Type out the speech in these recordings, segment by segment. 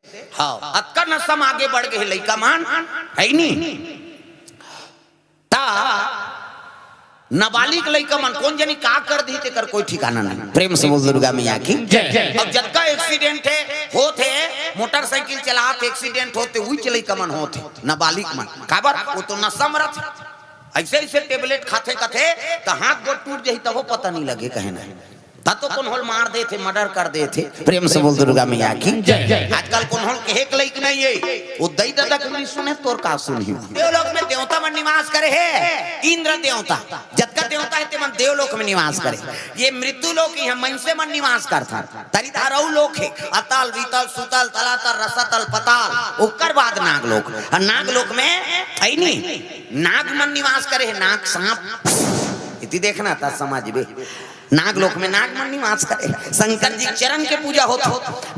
हाँ अक्का नसम आगे बढ़ गए लइका मान है नहीं ता नाबालिग लइका मन कौन जानी का कर दी ते कर कोई ठिकाना नहीं। प्रेम से बोल दुर्गा मैया की जय। अब जब का एक्सीडेंट है होते मोटरसाइकिल चलाते एक्सीडेंट होते वही लइका मन होते नाबालिग मन काबर वो तो नशा मरत ऐसे ऐसे टेबलेट खाते खाते तो हाथ गोड़ टूट जाही तब पता नहीं लगे कहे ना ता तो कौन होल मार दे थे मर्डर कर दे थे। प्रेम से बोल दुर्गा मैया की जय। आजकल कौन होल के एक लाइक नहीं है वो दई दादा के नहीं सुने तोर का सुनी देवलोक में देवता मन निवास करे है इंद्र देवता जतका देवता है ते मन देवलोक में निवास करे ये मृत्यु लोक ही मनसे मन निवास करता तरीधारऊ लोक है अतल वितल सुतल तलातल रसतल पताल ओकर बाद नागलोक और नागलोक में है नहीं नाग मन निवास करे है नाग सांप इति देखना था समाज में नागलोक में नाग मन निवास करे शंकर जी चरण के पूजा होता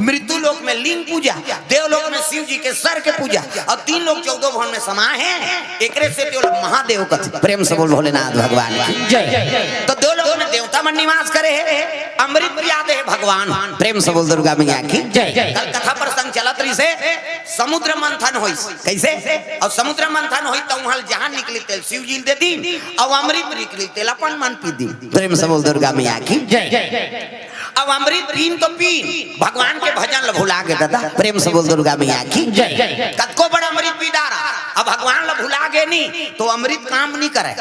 मृत्यु लोक में लिंग पूजा देवलोक में शिव जी के सर के पूजा और 3 लोग 14 भवन में समाये हैं एकरे से देव लोग महादेव कथे। प्रेम से बोल भोलेनाथ भगवान की जय। तो देवलोक में देवता मन निवास करे है अमृत प्रियाद है भगवान। प्रेम से बोल दुर्गा मैया की जय। कल कथा प्रसंग चलत रही से समुद्र मंथन होई कैसे और समुद्र मंथन होई तो वहां जहां निकली तेल शिव जी दे दी और अमृत निकली तेल अपन मन पी दी। प्रेम से बोल दुर्गा मैया की जय। अब अमृत पीन तो पीन भगवान के भजन भुला के दादा। प्रेम से बोल दुर्गा मैया की जय। कतको बड़ा अमृत पी डारा अब भगवान ला भुला गए नहीं तो अमृत काम नहीं करे।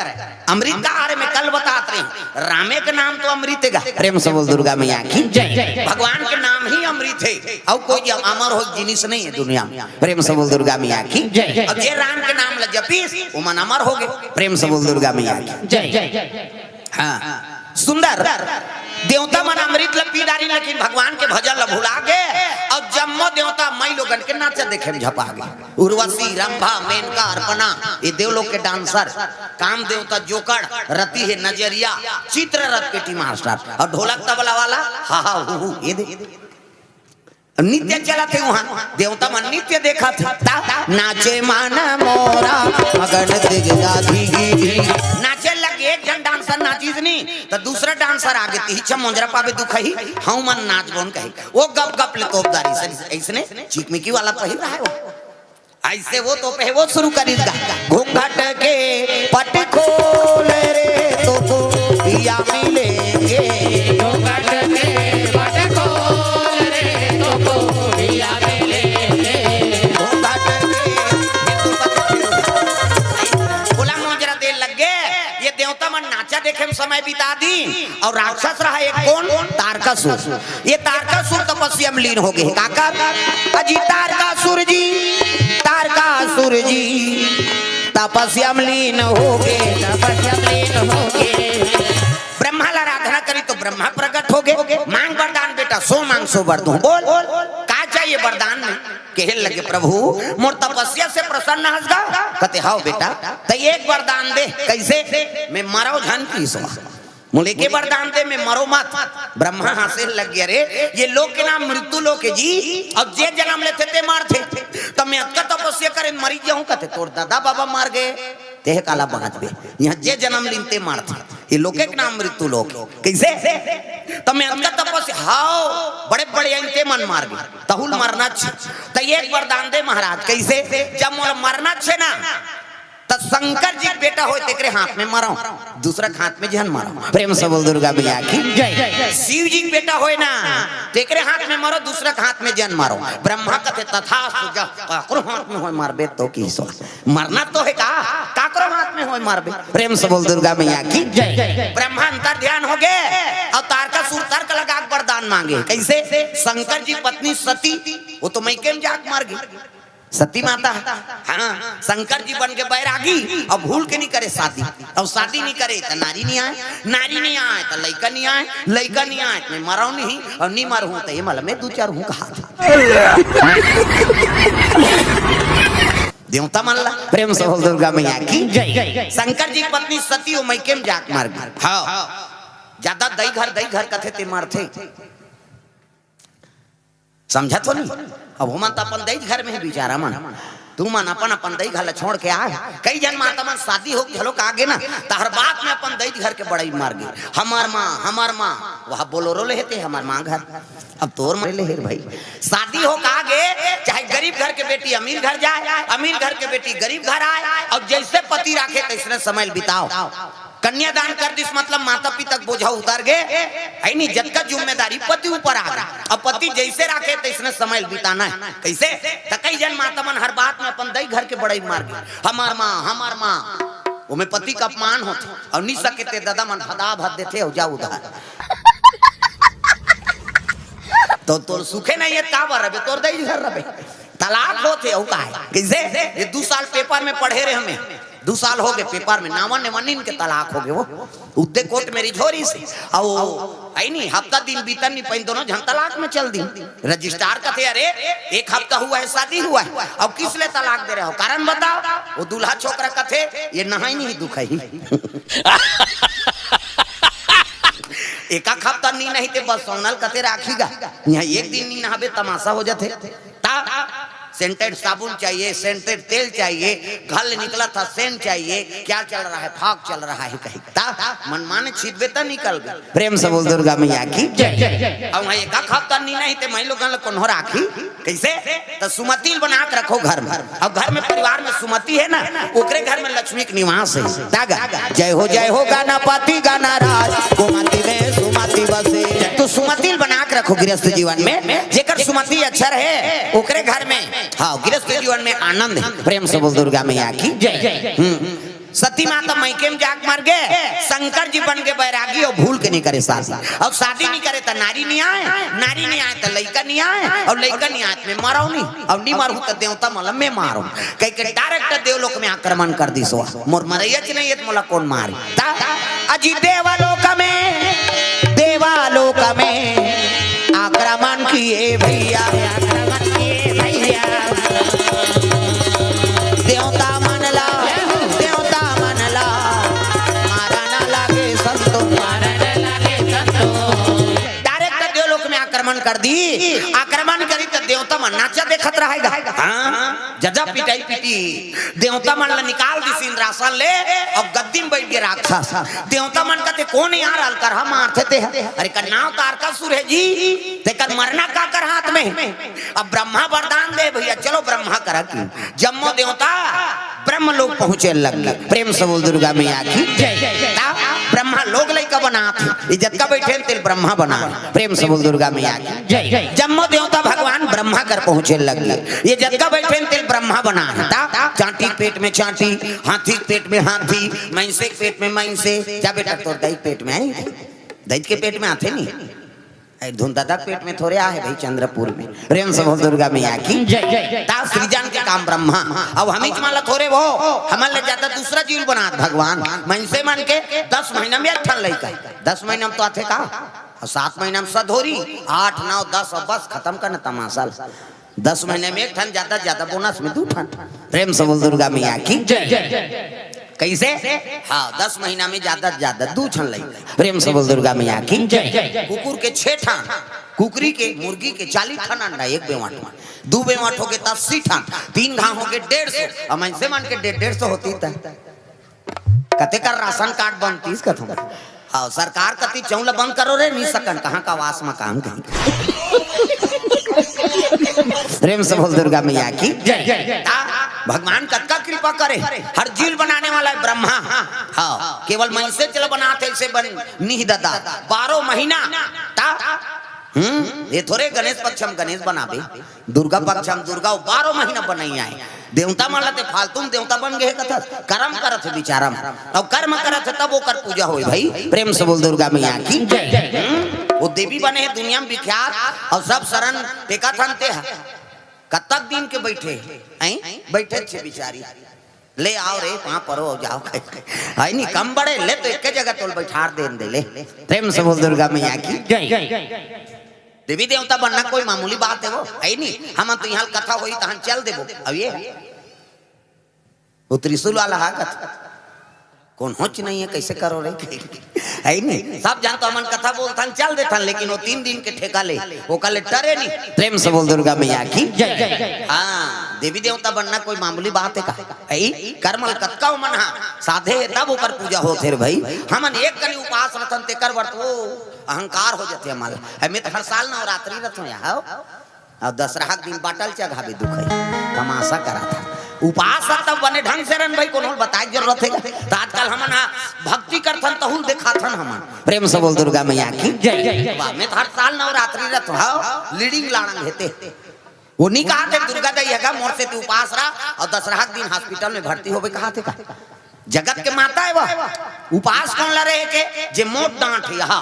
अमृत का आरे में कल बताते रहे रामे का नाम तो अमृत है। प्रेम से बोल दुर्गा मैया की जय। भगवान के नाम ही अमृत है और कोई अमर हो जिनिस नहीं है दुनिया में। प्रेम से बोल दुर्गा मैया की जय। अब ये राम के नाम ला जपीस वो मन अमर हो गए। प्रेम से बोल दुर्गा मैया की जय। हाँ सुंदर देवता मन अमृत लपी डारी लेकिन भगवान के भजन ला भुला गए और जम्मो देवता मई लोगन के नाचा देखे में झपा गए। उर्वशी रंभा मेनका अर्पणा ये देवलोक के डांसर काम देवता जोकड़ रति है नजरिया चित्ररथ पेटी मास्टर और ढोलक तबला वाला हा हा हु ये दे नित्य चला थे वहां देवता मन नित्य देखा था नाचे माना मोरा मगन नाचे लगे एक जन डांसर नाचीज नहीं तो दूसरा डांसर आगे तीछा मोंजरा पावे दुखही हाँ मन नाच बोन कही वो गप गप ले तोपदारी से ऐसने चिकमिकी वाला पहिर रहा है वो ऐसे वो तो पे वो शुरू करेगा घूंघट के पट खोल रे तो पिया मिलेंगे घूंघट के पट खोल रे तो पिया मिलेंगे घूंघट के बोला मोंजरा दे लग गए ये देवता मन नाचा देखे में समय बिता दी और राक्षस रहा एक कौन तारकासुर। ये तारकासुर तपस्या में लीन हो गए काका अजी तारकासुर जी तपस्या में लीन हो गए ब्रह्मा ला आराधना करी तो ब्रह्मा प्रकट हो गए मांग वरदान बेटा सो मांग सो वर दूं बोल का चाहिए वरदान में कहे लगे प्रभु मोर तपस्या से प्रसन्न हंसगा कहते हाओ बेटा तो एक वरदान दे कैसे मैं मरो झन की सो मुले के वरदान दे मैं मरो मत। ब्रह्मा हंसे लग गया रे ये लोक के नाम मृत्यु लोक है जी अब जे जन्म लेते ते मार थे तब मैं अक्का तपस्या करे मरी जाऊं कहते तोर दादा बाबा मार गए तेह काला बाँच बे यहाँ जे जन्म लिनते मार थे ये लोक के नाम मृत्यु लोक कैसे तब मैं अक्का तपस्या हाओ बड़े बड़े अंते मन मार गए तहुल मरना तो एक वरदान दे महाराज कैसे जब मोला मरना छे ना तो शंकर जी बेटा हो तेरे हाथ में मारो दूसरा हाथ में जहन मारो। प्रेम से बोल दुर्गा मैया की जय। शिव जी बेटा हो ना तेरे हाथ में मारो दूसरा हाथ में जहन मारो। ब्रह्मा कहते तथा काकरो हाथ में हो मारबे तो की सो मरना तो है का काकरो हाथ में हो मारबे। प्रेम से बोल दुर्गा मैया की जय। ब्रह्मा अंतर ध्यान हो गए और तारकासुर तर्क लगा वरदान मांगे कैसे शंकर जी पत्नी सती वो तो मैके में जाग मार गई सती माता हाँ शंकर जी बन के बैरागी अब भूल के नहीं करे शादी और शादी नहीं करे तो नारी नहीं आए तो लड़का नहीं आए लड़का नहीं आए मैं मरा नहीं और नहीं मर हूं तो ये मतलब मैं 2-4 हूं कहा देवता मन ला। प्रेम से बोल दुर्गा मैया की जय। शंकर जी पत्नी सती वो मैके में जाक मार गई हाँ ज्यादा दई घर कथे ते मारथे समझा तो नहीं। अब वो मन तो अपन दई घर में है बेचारा मन तू मन अपन दई घर छोड़ के आ कई जन माता मन शादी हो झलोक आगे ना तहर बात में अपन दई घर के बड़ाई मार गई हमार माँ वह बोलोरो लेते हमार माँ घर अब तोर ले भाई शादी हो आगे चाहे बेटी अमीर घर जाए, अमीर घर के बेटी गरीब घर आए, और जैसे पति राखे तैसने समय बिताओ। कन्यादान कर दिस मतलब माता पिता बोझा उतार गए है नहीं, जब का जिम्मेदारी पति ऊपर आ गई। अब पति जैसे राखे तैसने समय बिताना है। कैसे तो कई जन माता मन हर बात में अपन दई घर के बड़ाई मार गए, हमार माँ वो में पति का अपमान होते और नहीं सके ते दादा मन फदा भर देते हो जाओ उधार। तो तोर सुखे नहीं है काबर रबे तोर दई घर रबे तलाक होते हो का है। कैसे ये 2 साल पेपर में पढ़े रहे, हमें 2 साल हो गए पेपर में नावन ने मनिन के तलाक हो गए। वो उद्दे कोर्ट मेरी झोरी से और आई नहीं हफ्ता दिन बीतन नहीं पाई, दोनों जन तलाक में चल दी। रजिस्ट्रार का थे अरे 1 हफ्ता हुआ है शादी हुआ है, अब किस लिए तलाक दे रहे हो, कारण बताओ। वो दूल्हा छोकरा का थे ये नहाई नहीं दुखाई। एक हफ्ता नहीं थे बस सोनल कते राखीगा, यहाँ एक दिन नहीं नहाबे तमाशा हो जाते। सेंटेड साबुन चाहिए, सेंटेड तेल चाहिए, घर निकला था सेंट चाहिए, क्या चल रहा है फाक चल रहा है कहीं मनमाने छिदबे तो निकल गए। प्रेम से बोल दुर्गा मैया की जय। अब वहाँ एक हफ्ता नहीं थे मैं लोग कौन राखी कैसे तो सुमति बना के रखो घर में। अब घर में परिवार में सुमति है ना, ओकरे घर में लक्ष्मी के निवास है। तागा जय हो गाना पाती गाना राज कुमति में सुमति बसे। तो सुमति बना के रखो गृहस्थ जीवन में, जेकर सुमति अक्षर है ओकरे घर में हाँ गृहस्थ जीवन में आनंद है। प्रेम से बोल दुर्गा मैया की जय। सती माता मैके में जाग मर गए, शंकर जी बन के बैरागी और भूल के नहीं करे शादी। अब शादी नहीं करे तो नारी नहीं आए, नारी नहीं आए तो लड़का नहीं आए, और लड़का नहीं आए मैं मारो नहीं, अब नहीं मारू तो देवता मतलब मैं मारू कहीं के डायरेक्ट देवलोक में आक्रमण कर दी सो मोर मरैया नहीं ये मोला कौन मारी। अजी देवलोक में आक्रमण किए भैया, देवता मनला मारा ना लागे संतो, डायरेक्ट देवलोक में आक्रमण कर दी। आक्रमण करी तो देवता मन नाचा देखत रहेगा। हाँ जजा पिटाई पीटी देवता मन ला निकाल दी सिंहासन ले और गद्दी में बैठ गए राक्षस। देवता मन कहते कौन यार अलकर हम मारते थे, अरे का नाव तारकासुर है जी, तेकर मरना का कर हाथ में। अब ब्रह्मा वरदान दे भैया चलो ब्रह्मा करा की जम्मो देवता ब्रह्म लोग पहुंचे लग। प्रेम से बोल दुर्गा मैया की ब्रह्मा लोग लइका बनाते इज्जत का बैठे तेल ब्रह्मा बना। प्रेम से बोल दुर्गा मैया की जम्मो देवता भगवान ब्रह्मा कर पहुंचे लग। ये जत का बैठे तेल ब्रह्मा बना। चांटी पेट में चांटी, हाथी पेट में हाथी, मैंसे पेट में मैंसे। क्या बेटा तो दही पेट में आई, दही के पेट में आते नहीं धुंधा पेट में थोड़े आए भाई चंद्रपुर में। प्रेम से बोल दुर्गा मैया की सृजन के काम ब्रह्मा। अब हम माला थोड़े वो हमारे ज्यादा दूसरा जीव बना भगवान। मनसे मन के 10 महीना में एक ठन लइका, 10 महीना में तो आते का, 7 महीना में सधोरी, 8 9 10 अब बस खत्म करना तमाशा। 10 महीने में एक ठन, ज्यादा बोनस में 2 ठन। प्रेम से बोल दुर्गा मैया की कैसे हाँ 10 महीना में ज्यादा 2 ठन लइका। प्रेम से बोल दुर्गा मैया की कुकुर के 6 ठन, कुकरी के मुर्गी के 40 ठन अंडा, 1 बेवाट 2 बेवाट हो गए 80 ठन, 3 घाव हो गए 150। अब ऐसे मान के 150 होती कते का राशन कार्ड बनती कथम। हाँ सरकार कति चौला बंद करो रे नहीं सकन कहाँ का वास में काम कहीं। प्रेम से बोल दुर्गा मैया की भगवान कत्का कृपा करे, हर जीव बनाने वाला है ब्रह्मा। हाँ केवल मन से चल बनाते से बन नहीं दादा 12 महीना ये थोड़े गणेश पक्षम गणेश बनाबे, दुर्गा पक्षम दुर्गा 12 महीना बनाई आए। देवता मान लाते फालतू देवता बन गए कथा कर्म करत बिचारम। अब कर्म करत तब ओकर पूजा होई भाई। प्रेम से बोल दुर्गा मैया की वो देवी बने है दुनिया में विख्यात और सब शरण टेका थनते है। कतक दिन के बैठे छे बिचारी ले आओ रे वहां परो जाओ है नहीं कम बड़े ले तो एक जगह तोल बैठा दे ले। प्रेम से बोल दुर्गा मैया की देवी देवता बनना कोई मामूली बात है वो है नहीं। हम तो यहाँ कथा हुई तो हम चल देवो। अब ये वो त्रिशूल वाला है कथा कौन होच नहीं है कैसे करो रे है नहीं। सब जानता मन कथा बोलता चल देता लेकिन वो 3 दिन के ठेका ले वो कल डरे नहीं। प्रेम से बोल दुर्गा मैया की हाँ देवी देवता बनना कोई मामूली बात है का कर्मल कतका मन हा साधे तब ऊपर पूजा होते रे भाई। हमन एक कनी उपास रथन तेकर वर्त वो अहंकार हो जाते हमारे। हमें तो हर साल नवरात्रि रथ यहाँ और दशहरा दिन बाटल चढ़ावे दुख तमाशा करा था उपास तब बने ढंग से रन भाई कोनो बताए जरूरत है तो आजकल हमन भक्ति करथन तहुल देखाथन हमन प्रेम से बोल दुर्गा मैया की जय में हर साल नवरात्रि रथ हो लीडिंग लाणंग हेते वो नहीं कहा थे दुर्गा दैया का मोर से तू उपास रहा और दशहरा दिन हॉस्पिटल में भर्ती होवे कहा थे का जगत के माता है वह उपास कौन ला रहे के जे मोट डांट यहाँ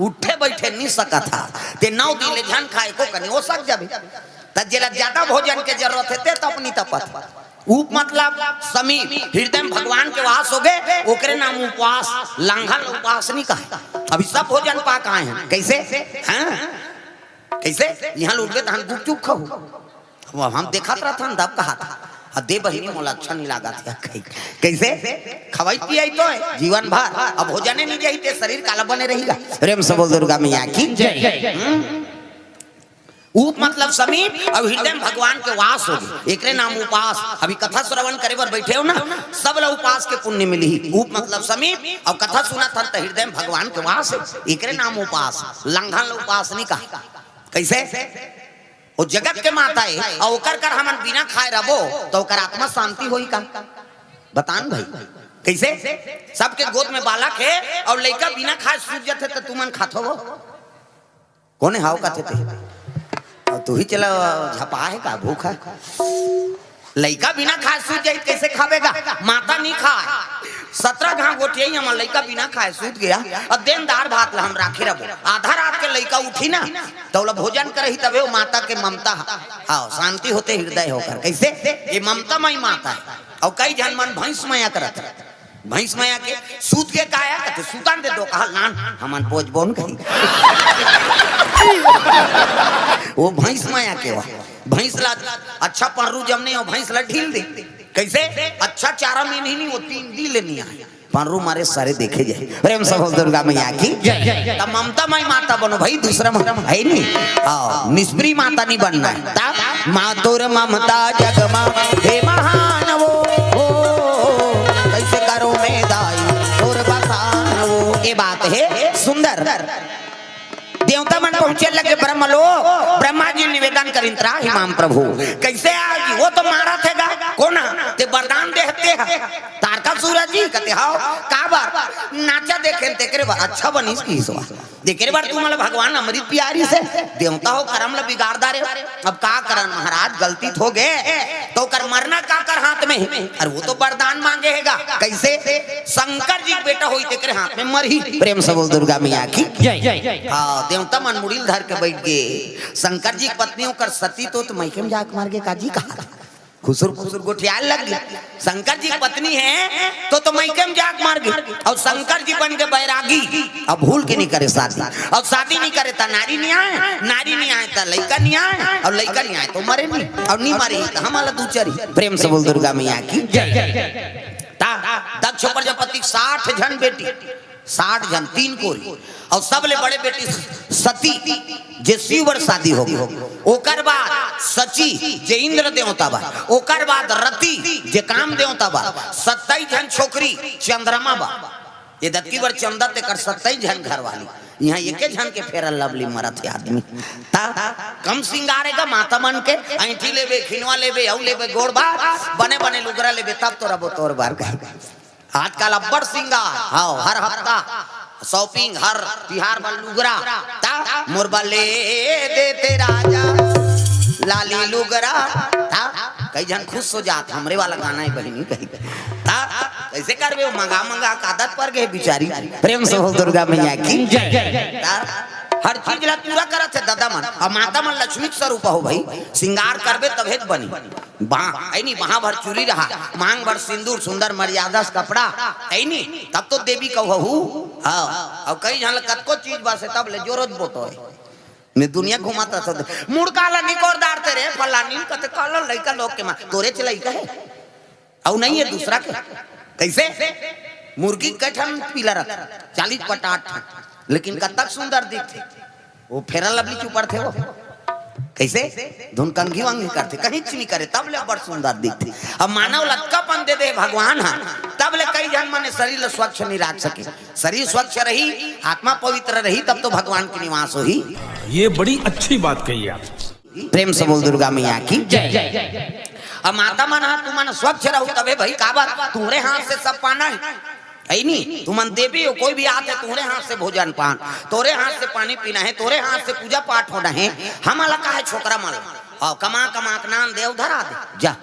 उठे बैठे नहीं सका था ते 9 दिन ले झन खाए को कनी हो सक जाबे त जेला ज्यादा भोजन के जरूरत है ते तो अपनी तपत ऊप मतलब समीप हृदय में भगवान के वास हो गए ओकरे नाम उपवास लांघन उपवास नहीं कहा अभी सब भोजन पाक आए हैं कैसे हाँ कैसे यहाँ लौट गए तो गुपचुप खाओ हम देखा था तब कहा था दे बहिनी मोला अच्छा नहीं लगा था कैसे खवाई पियाई तो है जीवन भर अब भोजन नहीं जाते शरीर काला बने रहेगा प्रेम से बोल दुर्गा मैया की जय ऊप मतलब समीप अब हृदय में भगवान के वास हो एक नाम उपास अभी कथा श्रवण करे बर बैठे हो ना सब लोग उपास के पुण्य मिली ऊप मतलब समीप और कथा सुना था तो हृदय में भगवान के वास एक नाम उपास लंघन उपास नहीं कहा कैसे वो जगत के माता है और ओकर कर हमन बिना खाए रहो तो ओकर आत्मा शांति होई का बतान भाई कैसे सबके गोद में बालक है और लड़का बिना खाए सूझ जाते तो तुमन खातो वो कौन हाव का थे तू ही चला झपा है का भूखा लड़का बिना खाए सूझ जाए कैसे खावेगा माता नहीं खाए 17 घाव गोटिया हमारा लड़का बिना खाए सूत गया और देनदार भात ला हम राखे रहो आधा रात के लड़का उठी ना तो भोजन करे तबे वो माता के ममता हाँ शांति होते हृदय होकर कैसे ये ममता मई माता है और कई जन मन भैंस माया करत भैंस माया के सूत के काया कहते सूतन दे दो कहा नान हमन पोज बोन कही वो भैंस माया के भैंस ला अच्छा परू जमने और भैंस ला ढील दे कैसे अच्छा चारा में नहीं वो 3 दी लेनी है परू मारे सारे देखे जाए प्रेम से बोल दुर्गा मैया की तब ममता माई माता बनो भाई दूसरा है नहीं निष्प्रिय माता नहीं बनना है तब मातुर ममता जगमा हे महान वो कैसे करो में दाई और बसान वो ये बात है सुंदर देवता मन पहुंचे लगे ब्रह्मा जी निवेदन करिन त्रा हिमाम प्रभु कैसे आज वो तो मारा थेगा कोना ते वरदान देते हैं तारका सूरज जी कहते हां का बार नाचा देखे तेरे बार अच्छा बनीस की सवा देखे बार तू मला भगवान अमृत प्यारी से देवता हो कर्म ला बिगाड़दा रे अब का करन महाराज गलती हो गए तो कर मरना का कर हाथ में और वो तो वरदान मांगेगा कैसे शंकर जी बेटा होई तेरे हाथ में मरही प्रेम से बोल दुर्गा मैया की जय हां देवता मन मुड़ील धर के बैठ गए शंकर जी पत्नियों कर सती तो मैके में जाके मार के काजी कहा खुसुर खुसुर गोठियाल लग गया शंकर जी पत्नी है तो मैके में जाके मार गई और शंकर जी बन के बैरागी अब भूल के नहीं करे शादी और शादी नहीं करे तो नारी नहीं आए तो लड़का नहीं आए और लड़का नहीं आए तो मरे नहीं और नहीं मरे तो हमारा दूसरी प्रेम से बोल दुर्गा मैया की दक्ष प्रजापति 60 जन बेटी 60 जन 3 कोरी और सबले बड़े बेटी सती जे शिवर शादी होगी ओकर बाद सची जे इंद्र देवता बा ओकर बाद रति जे काम देवता बा 27 जन छोकरी चंद्रमा बा ये दत्ती बर चंदा ते कर 27 जन घर वाली यहाँ एके जन के फेरा लवली मरत है आदमी ता कम सिंगारेगा माता मन के ऐठी लेबे खिनवा लेबे औ लेबे गोड़बा बने बने लुगरा लेबे तब तोरा बोतोर बार कहेगा आजकल अब्बड़ सिंगार हाँ हर हफ्ता शॉपिंग हर तिहार बल लुगरा ता मुरबा ले देते राजा लाली लुगरा ता कई जन खुश हो जात हमरे वाला गाना है बहनी कही ता कैसे करबे मंगा मंगा आदत पर गए बिचारी प्रेम से बोल दुर्गा मैया की जय हर चीज ला पूरा करत है दादा मन और माता मन लक्ष्मी स्वरूप हो भाई सिंगार करबे तबे बनी नहीं वहां भर चूड़ी रहा मांग भर सिंदूर सुंदर मर्यादा कपड़ा है नहीं तब तो देवी कहू हाँ और कई जन कतको चीज बस तब ले जोरत बोतो है मैं दुनिया घुमाता था मुड़काला निकोरदार तेरे फलानी कते काला लइका लोग के मां तोरे चलाई कहे औ नहीं है दूसरा के कैसे मुर्गी कठन पीला रख 40 पटाट लेकिन कतक सुंदर दिखते वो फेरा लवली चुपर थे वो कैसे धुन कंघी वांगी करते कहीं नहीं करे तब ले बड़ सुंदर दिखते अब मानव लक्कापन दे दे भगवान हाँ तब ले कई जन माने शरीर स्वच्छ नहीं रख सके शरीर स्वच्छ रही आत्मा पवित्र रही तब तो भगवान की निवास हुई। ये बड़ी अच्छी बात कही आप। प्रेम से बोल दुर्गा मैया की जय। अब माता मना तू मन स्वच्छ रहू तबे भाई का बात तुम्हारे हाथ से सब पाना है नहीं। तुम देवी हो कोई भी आते तुम्हारे हाथ से भोजन पान, तोरे हाथ से पानी पीना है, तोरे हाथ से पूजा पाठ होना है। हम अलग का है छोकरा मल और कमा कमा के नाम दे उधर आ दे जा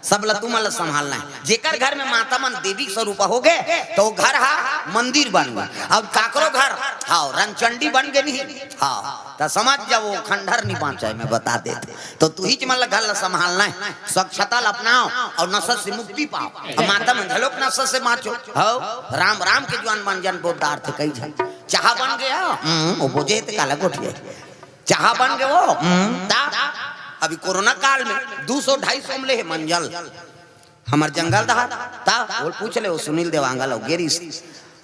सब ल तुम ल संभालना है। जेकर घर में माता मन देवी स्वरूप हो गए तो घर हा मंदिर बन गए। अब काकरो घर हाँ रंगचंडी बन गए नहीं हाँ तो समझ जा वो खंडहर नहीं पहुंचा मैं बता देते। तो तू ही मतलब घर संभालना है, स्वच्छता अपनाओ और नशा से मुक्ति पाओ। और माता मन झलोक नशा से माचो हो राम राम के जवान बन जन बोलदार थे कई जन चाह बन गया वो बोझे थे काला गोठिया चाह बन गए वो। अभी कोरोना काल में 200-250 में ले मंजल हमार जंगल था वो पूछ ले वो सुनील देवांगल हो गेरी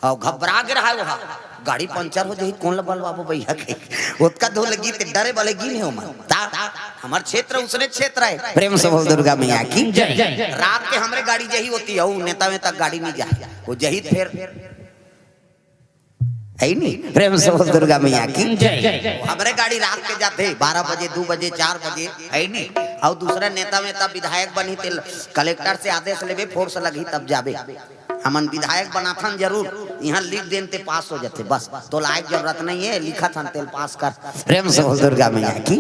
और घबरा के रहा है वो गाड़ी पंचर हो जाए कौन बल बाबू भैया के उसका धो लगी डरे वाले गी नहीं हो हमार क्षेत्र उसने क्षेत्र है। प्रेम से बोल दुर्गा मैया की रात के हमरे गाड़ी जही होती है नेता में तक गाड़ी नहीं जाए वो जही फिर है नहीं। प्रेम से बोल दुर्गा मैया की हमारे गाड़ी रात के जाते 12 बजे 2 बजे 4 बजे है नहीं। और दूसरा नेता में तब विधायक बनी थे कलेक्टर से आदेश लेवे फोर्स लगी तब जाबे हमन विधायक बना था जरूर यहाँ लिख देन ते पास हो जाते बस तो लायक जरूरत नहीं है लिखा था तेल पास कर। प्रेम से बोल दुर्गा मैया की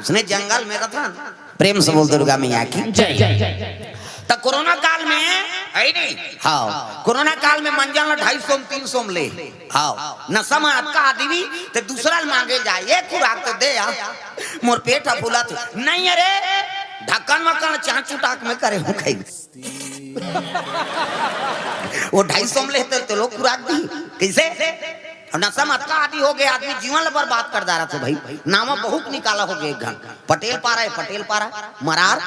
उसने जंगल में रहा प्रेम से बोल दुर्गा मैया की तो कोरोना काल में है नहीं हाँ कोरोना काल में मंजन 250-300 ले हाँ नशा में आपका आदमी तो दूसरा मांगे जाए ये खुराक तो दे मोर पेट फूला थे नहीं अरे ढक्कन वक्कन चाँच उटाक में करे हूँ खाई वो 250 लेते तो लोग खुराक दी कैसे नशा मत का आदि हो गया आदमी जीवन बर्बाद कर रहा था भाई नामा बहुत निकाला हो गया घन पटेल पारा मरार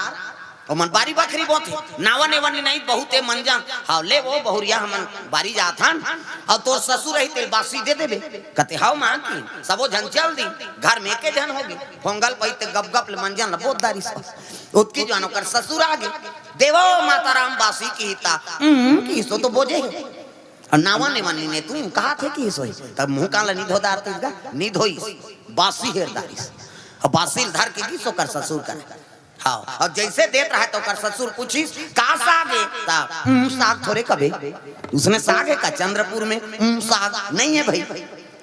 और मन बारी बकरी बहुत नावा ने वनी नहीं बहुत है मंजन हाँ ले वो बहुरिया हमन बारी जाथन और तो ससुर रही तेल बासी दे देबे कते हाउ मां की सबो झन चल दी घर में के जन होगी फोंगल पईते गप गप ले मंजन बहुत दारी उसकी जानो कर ससुर आगे देवो माता राम बासी की हिता की सो तो बोझे और नावा ने वनी ने तू कहा थे कि सोई तब मुंह काला नहीं धोदार तेगा नहीं धोई बासी हेरदारी और बासी धर के की सो कर ससुर करे हाँ और जैसे देत रहा तो कर ससुर पूछी का साग है साग थोड़े कभी उसने साग है का चंद्रपुर में साग नहीं है भाई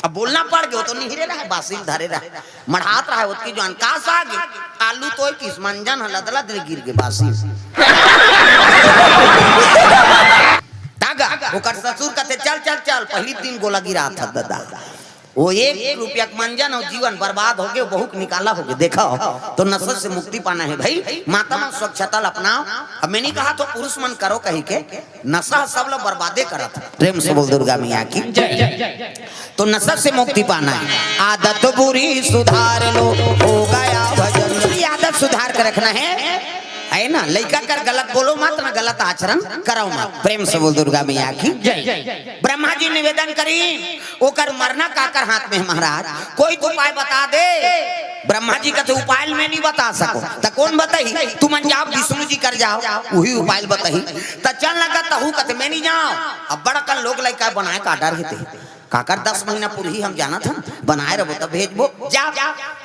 अब बोलना पड़ गया तो नहीं रहा है बासी धरे रहा मढ़ात रहा है उसकी जान का साग है आलू तो किस मंजन लदला दिल गिर के बासी तागा वो कर ससुर कहते चल पहली दिन गोला गिरा था दादा वो 1 रुपया मंजन और जीवन बर्बाद हो गए बहुत निकाला हो गया देखा तो नशा से मुक्ति पाना है भाई माता मन स्वच्छता अपनाओ। अब मैंने कहा तो पुरुष मन करो कहीं के नशा सब लोग बर्बादे करा था। प्रेम से बोल दुर्गा मैया की तो नशा से मुक्ति पाना है आदत बुरी सुधार लो हो गया भजन की आदत सुधार कर रखना है ना लड़का कर गलत बोलो मत ना गलत आचरण करो मत। प्रेम से बोल दुर्गा मैया की ब्रह्मा जी निवेदन करी ओकर मरना काकर हाथ में महाराज कोई उपाय बता दे। ब्रह्मा जी का तो उपाय में नहीं बता सको तो कौन बताई तुम जाओ विष्णु जी कर जाओ वही उपाय बताई तो चल लगा तहु कहते मैं नहीं जाओ। अब बड़ा कल लोग लड़का बनाए काटा रहते काकर 10 महीना पूरी हम जाना था बनाए रहो तब भेजबो जा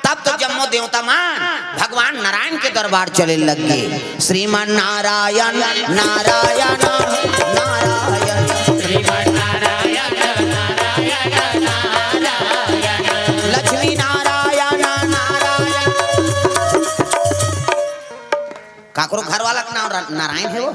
तब तो जम्मो देवता मान भगवान नारायण के दरबार चले लगे श्रीमान नारायण नारायण नारायण श्रीमान नारायण नारायण नारायण लक्ष्मी नारायण नारायण काकरो घर वाला का नाम नारायण है वो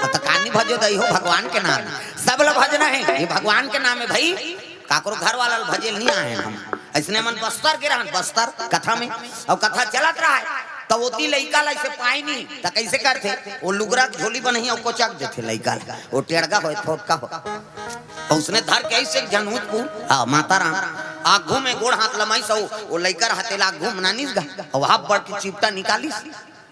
तो कानी भजो दई हो भगवान के नाम सब लोग भजना है ये भगवान के नाम है भाई काकरो घर वाला भजे नहीं आए हम ऐसने मन बस्तर के रहन बस्तर कथा में और कथा चलत रहा है तो ओती लइका ला से पाई नहीं तो कैसे करते वो लुगरा झोली बनही और कोचक देते लइका वो टेड़गा हो थोटका हो और उसने धर के ऐसे जनूतपुर हां माता राम आगू में गोड़ हाथ लमाई सो वो लइका रहते ला आगू मनानीस गा और हाथ बढ़ के चिपटा निकालीस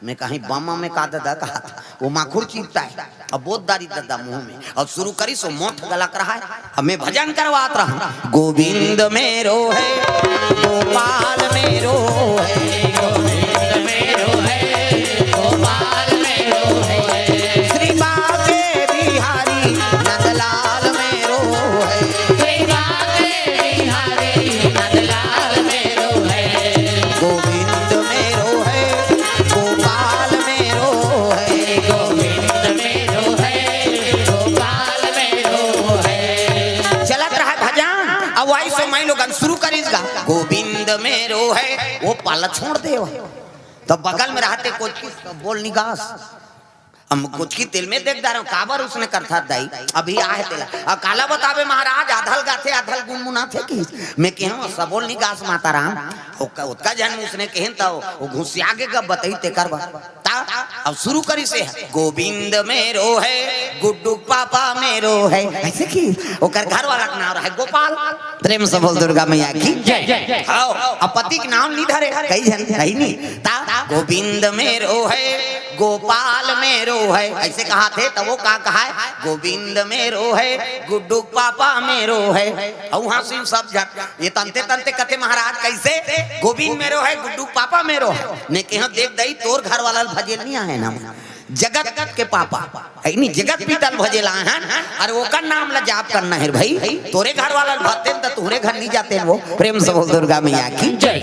मैं कहीं बामा में का दादा कहा था वो माखुर चिपता है अब बहुत दारी दादा मुंह में और शुरू करी सो मोठ गलक रहा है हमें भजन करवात रहा गोविंद मेरो है गोपाल मेरो है गोविंद मेरो है गोपाल मेरो है श्री बाके बिहारी नंदलाल मेरो है श्री बाके बिहारी नंदलाल मेरो है गोविंद गोविंद मेरो है वो पाला छोड़ दे। तो बगल में रहते कुछ बोल निगास हम कुछ की तिल में देख रहा हूँ काबर उसने करता दाई अभी आए तेला अब काला बतावे महाराज आधल गाथे आधल गुनगुना थे कि मैं कहूँ सबोल निगास माता राम उसका जन्म उसने कहन था वो घुसिया के कब बताई ते करवा अब शुरू करी से गोविंद मेरो है गुड्डू पापा मेरो है ऐसे की ओकर घर वाला का नाम है गोपाल। प्रेम से बोल दुर्गा मैया की जय। हां अब पति के नाम नहीं धरे कई जन कहीं नहीं ता गोविंद मेरो है गोपाल मेरो है ऐसे कहा थे तो वो कहा है गोविंद मेरो है गुड्डू पापा मेरो है। और वहां से सब ये तंते तंते कथे महाराज कैसे गोविंद मेरो है गुड्डू पापा मेरो है ने कहा देख दई तोर घर वाला भजेल नहीं है ना जगत के पापा है नहीं जगत पीतल भजेला है अरे वो का नाम ला जाप करना है भाई तोरे घर वाला भजते तो तोरे घर नहीं जाते वो। प्रेम से बोल दुर्गा मैया की जय।